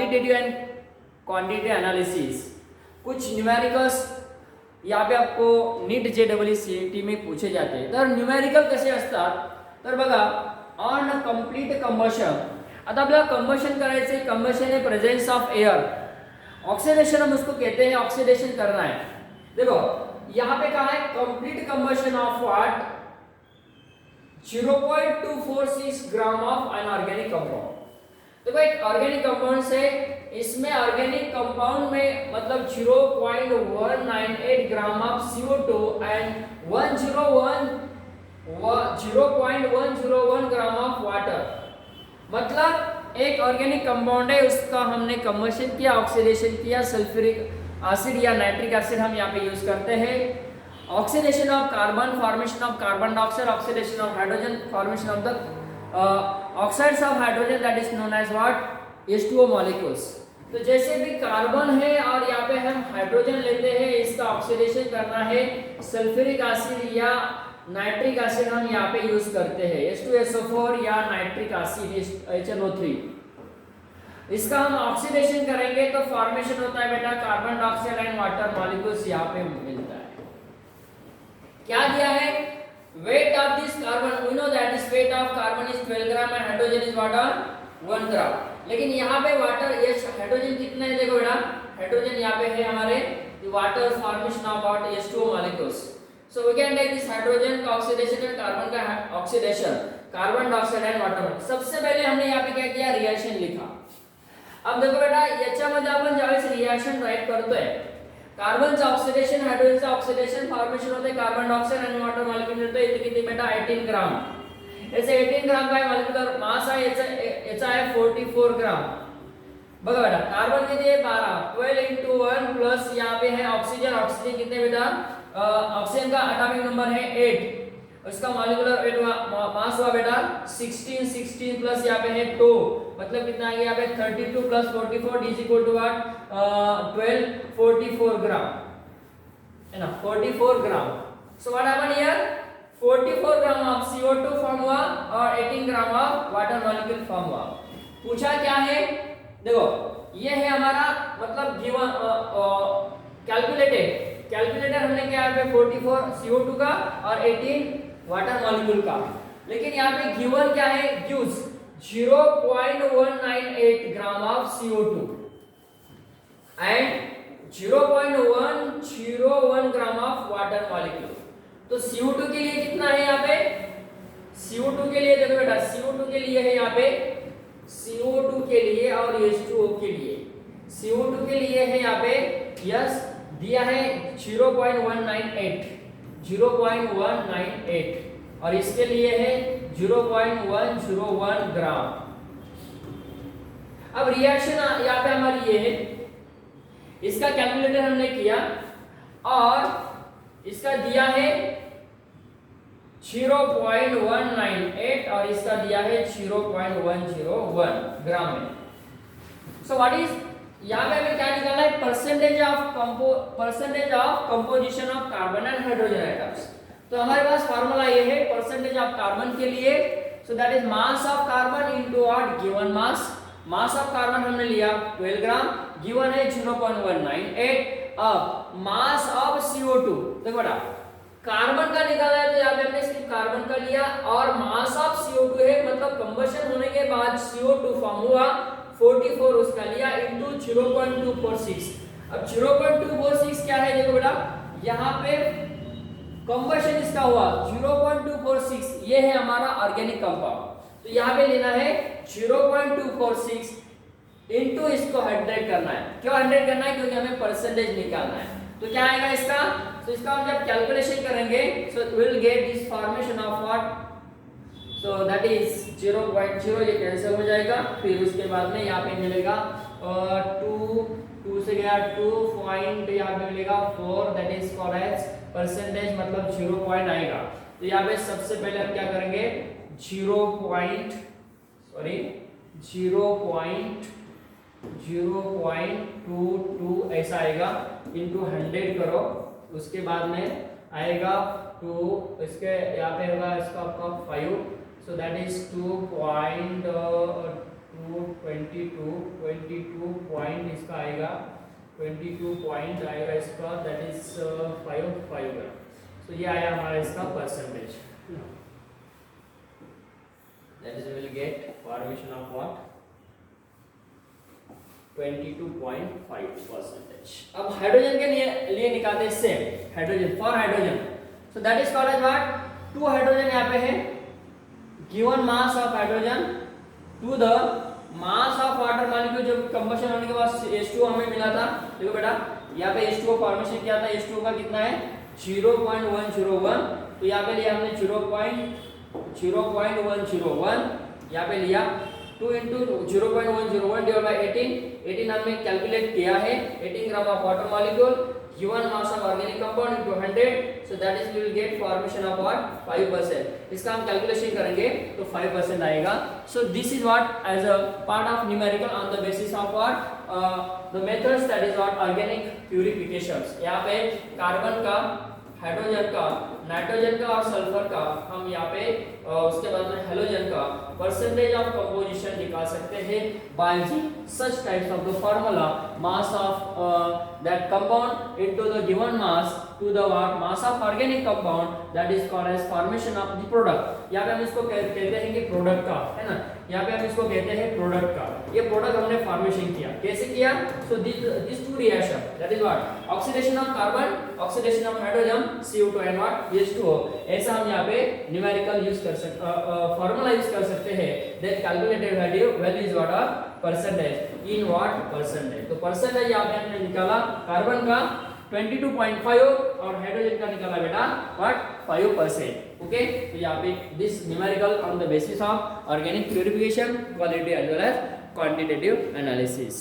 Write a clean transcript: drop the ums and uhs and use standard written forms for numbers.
Qualitative and quantity analysis, कुछ numericals यहाँ पे आपको नीट JEE में पूछे जाते हैं. तर न्यूमेरिकल कसे असतात, तर बघा ऑन कंप्लीट कंबशन, आता आपल्याला कंबशन करायचे, कंबशन है प्रेजेंस ऑफ एयर, ऑक्सीडेशन हम उसको कहते हैं, ऑक्सीडेशन करना है. देखो यहाँ पे कहा है complete combustion of what 0.246 gram of unorganic compound. देखो एक ऑर्गेनिक कंपाउंड से, इसमें ऑर्गेनिक कंपाउंड में मतलब 0.198 ग्राम of CO2 and 0.101 gram of water. मतलब एक ऑर्गेनिक कंपाउंड है, उसका हमने कंबशन किया, ऑक्सीडेशन किया, सल्फ्यूरिक एसिड या नाइट्रिक एसिड हम यहाँ पे यूज करते हैं. Oxidation of carbon, formation of carbon dioxide, oxidation of hydrogen, formation of the oxides of hydrogen, that is known as what H2O molecules. तो जैसे भी कार्बन है और यहाँ पे हम हाइड्रोजन लेते हैं, इसका ऑक्सीडेशन करना है, सल्फ्यूरिक एसिड या नाइट्रिक एसिड हम यहाँ पे यूज करते हैं, H2SO4 या नाइट्रिक एसिड HNO3. इसका हम ऑक्सीडेशन करेंगे तो फॉर्मेशन होता है बेटा carbon dioxide and water molecules यहाँ पे मिलता है. क्या दिया है, weight of this carbon, we know that this weight of carbon is 12 gram and hydrogen is what 1 gram. लेकिन यहाँ पे वाटर, ये हाइड्रोजन कितना है, देखो बेटा हाइड्रोजन यहाँ पे है हमारे water formation of what H2O molecules. So we can take this hydrogen का ऑक्सीडेशन और कार्बन का oxidation, carbon dioxide and water. सबसे पहले हमने यहाँ पे क्या किया, रिएक्शन लिखा. अब देखो बेटा याच्यामध्ये आपण ज्यावेळेस रिएक्शन राइट करतोय, कार्बनचं ऑक्सिडेशन, हायड्रोजनचं ऑक्सिडेशन, फॉर्मेशन होते कार्बन डायऑक्साइड आणि वॉटर मॉलिक्यूल मिळतो. इथे किती बेटा 18 ग्राम. याचे 18 ग्राम काय मॉलिक्युलर मास आहे, याचा आहे 44 ग्राम. बघा बेटा कार्बन किती है 12, 12 into 1 प्लस यहाँ पे है ऑक्सीजन, ऑक्सीजन कितने बेटा, ऑक्सीजन का एटॉमिक नंबर है 8, उसका मॉलिक्यूलर वेट मास हुआ बेटा 16, 16 प्लस यहाँ पे है 2, मतलब कितना आ गया यहाँ पे 32 plus 44 is equal to what 12, 44 gram है ना, 44 gram. So what happen here, 44 gram of CO2 form हुआ और 18 gram of water molecule form हुआ. पूछा क्या है, देखो ये है हमारा मतलब गिवन कैलकुलेटर हमने क्या है 44 CO2 का और 18 वाटर मॉलिक्यूल का. लेकिन यहाँ पे गिवन क्या है, gives 0.198 gram of CO2 and 0.101 gram of water molecule. तो CO2 के लिए कितना है यहाँ पे, CO2 के लिए देखो बेटा CO2 के लिए है यहाँ पे, CO2 के लिए और H2O के लिए, CO2 के लिए है यहाँ पे यस दिया है 0.198 और इसके लिए है 0.101 ग्राम. अब रिएक्शन यहाँ पे हमारी ये है, इसका कैलकुलेटर हमने किया और इसका दिया है 0.198 और इसका दिया है 0.101 ग्राम में. सो व्हाट इज, यहाँ पे हमें क्या निकालना है, percentage of composition of carbon and hydrogen atoms. तो हमारे पास फार्मूला ये है परसेंटेज ऑफ कार्बन के लिए. सो that is mass of carbon into what given mass. Mass of carbon हमने लिया 12 ग्राम, गिवन है 0.198. अब मास ऑफ CO2, देखो बेटा कार्बन का निकाला है तो यहाँ पे हमने सिर्फ कार्बन का लिया और मास ऑफ CO2 है, मतलब कंबशन होने के बाद CO2 फॉर्म हुआ 44 उसका लिया इनटू 0.246. अब 0.246 क्या है, देखो बेटा यहाँ पे कंबशन इसका हुआ 0.246, ये है हमारा ऑर्गेनिक कंपाउंड. तो यहाँ पे लेना है 0.246 इनटू इसको 100 करना है. क्यों 100 करना है, क्योंकि हमें परसेंटेज निकालना है. तो क्या आएगा इसका, तो इसका हम जब कैलकुलेशन करेंगे so will get this formation of what, so that is 0.0, ये कैंसिल हो जाएगा. फिर उसके बाद में यहाँ पे मिलेगा 2 से गया 2 पॉइंट, यहाँ पे मिलेगा 4, that is called as percentage, मतलब 0 पॉइंट आएगा. तो यहाँ पे सबसे पहले हम क्या करेंगे 0.22 ऐसा आएगा इनटू 100 करो. उसके बाद में आएगा 2, इसके यहाँ पे होगा इसका आपका 5, सो दैट इज 2.22 आएगा 22 पॉइंट आएगा इसका, दैट इज 5 ग्राम। तो ये आया हमारा इसका percentage, that is will get formation of what 22.5%। अब हाइड्रोजन के लिए निकालते हैं same hydrogen for hydrogen, so that is called as what 2 hydrogen यहाँ पे है, given mass of hydrogen to the mass of water molecule, जो कंबशन होने के बाद H2O हमें मिला था। देखो बेटा यहाँ पे H2O फॉर्मेशन किया था, H2O का कितना है 0.101, तो यहाँ पे लिया हमने 0.101, यहाँ पे लिया 2 into 0.101 divided by 18 हमने कैलकुलेट किया है 18 gram of water molecule given mass of organic compound into 100, so that is we will get formation of what 5%। इसका हम कैलकुलेशन करेंगे तो 5% आएगा। So this is what as a part of numerical on the basis of what the methods, that is what organic purifications। यहाँ पे carbon का, hydrogen का, nitrogen का और सल्फर का हम यहाँ पे उसके बाद में हेलोजन का परसेंटेज ऑफ कंपोजिशन निकाल सकते हैं by using such types of the formula mass of that compound into the given mass to the what mass of organic compound, that is called as formation of the product. यहाँ पे हम इसको कहते हैं कि प्रोडक्ट का, है ना, यहाँ पे हम इसको कहते हैं प्रोडक्ट का। ये प्रोडक्ट हमने फॉर्मेशन किया, कैसे किया? So this two reaction, that is what oxidation of carbon, oxidation of hydrogen CO2 and what H2O, ऐसा हम यहाँ पे न्यूमेरिकल यूज कर सकते, फार्मूला यूज कर सकते हैं। That calculated value is what are percentage in what percentage. तो परसेंटेज यहाँ पे हमने निकाला कार्बन का 22.5 और हाइड्रोजन का निकाला बेटा व्हाट 5%। ओके, तो यहाँ पे this numerical on the basis of organic purification, quality as well as quantitative analysis.